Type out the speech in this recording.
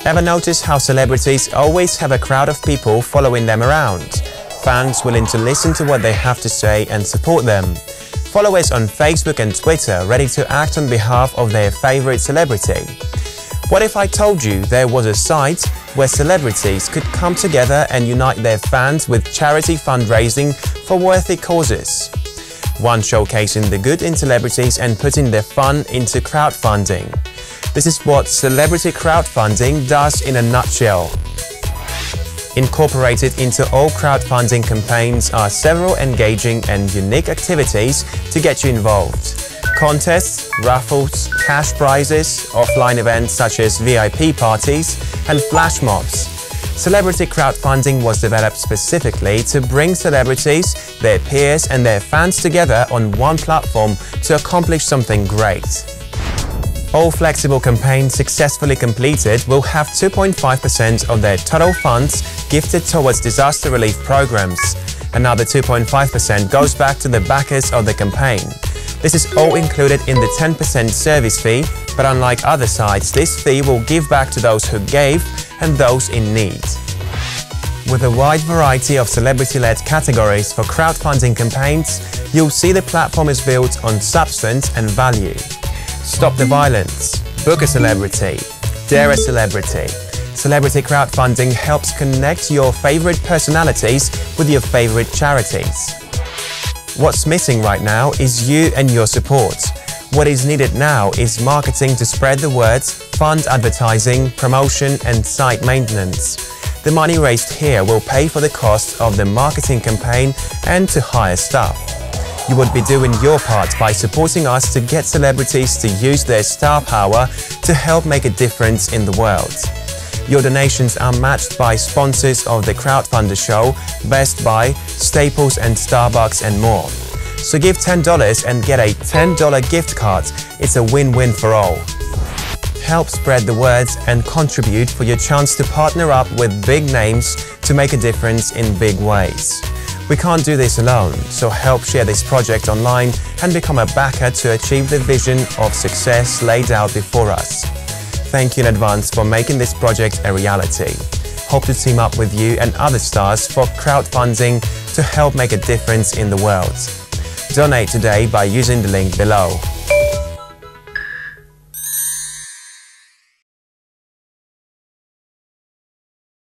Ever notice how celebrities always have a crowd of people following them around? Fans willing to listen to what they have to say and support them. Followers on Facebook and Twitter ready to act on behalf of their favorite celebrity. What if I told you there was a site where celebrities could come together and unite their fans with charity fundraising for worthy causes? One showcasing the good in celebrities and putting their fun into crowdfunding. This is what celebrity crowdfunding does in a nutshell. Incorporated into all crowdfunding campaigns are several engaging and unique activities to get you involved. Contests, raffles, cash prizes, offline events such as VIP parties, and flash mobs. Celebrity crowdfunding was developed specifically to bring celebrities, their peers, and their fans together on one platform to accomplish something great. All flexible campaigns successfully completed will have 2.5% of their total funds gifted towards disaster relief programs. Another 2.5% goes back to the backers of the campaign. This is all included in the 10% service fee, but unlike other sites, this fee will give back to those who gave and those in need. With a wide variety of celebrity-led categories for crowdfunding campaigns, you'll see the platform is built on substance and value. Stop the violence, book a celebrity, dare a celebrity. Celebrity crowdfunding helps connect your favorite personalities with your favorite charities. What's missing right now is you and your support. What is needed now is marketing to spread the word, fund advertising, promotion and site maintenance. The money raised here will pay for the cost of the marketing campaign and to hire staff. You would be doing your part by supporting us to get celebrities to use their star power to help make a difference in the world. Your donations are matched by sponsors of the crowdfunder show, Best Buy, Staples and Starbucks and more. So give $10 and get a $10 gift card. It's a win-win for all. Help spread the word and contribute for your chance to partner up with big names to make a difference in big ways. We can't do this alone, so help share this project online and become a backer to achieve the vision of success laid out before us. Thank you in advance for making this project a reality. Hope to team up with you and other stars for crowdfunding to help make a difference in the world. Donate today by using the link below.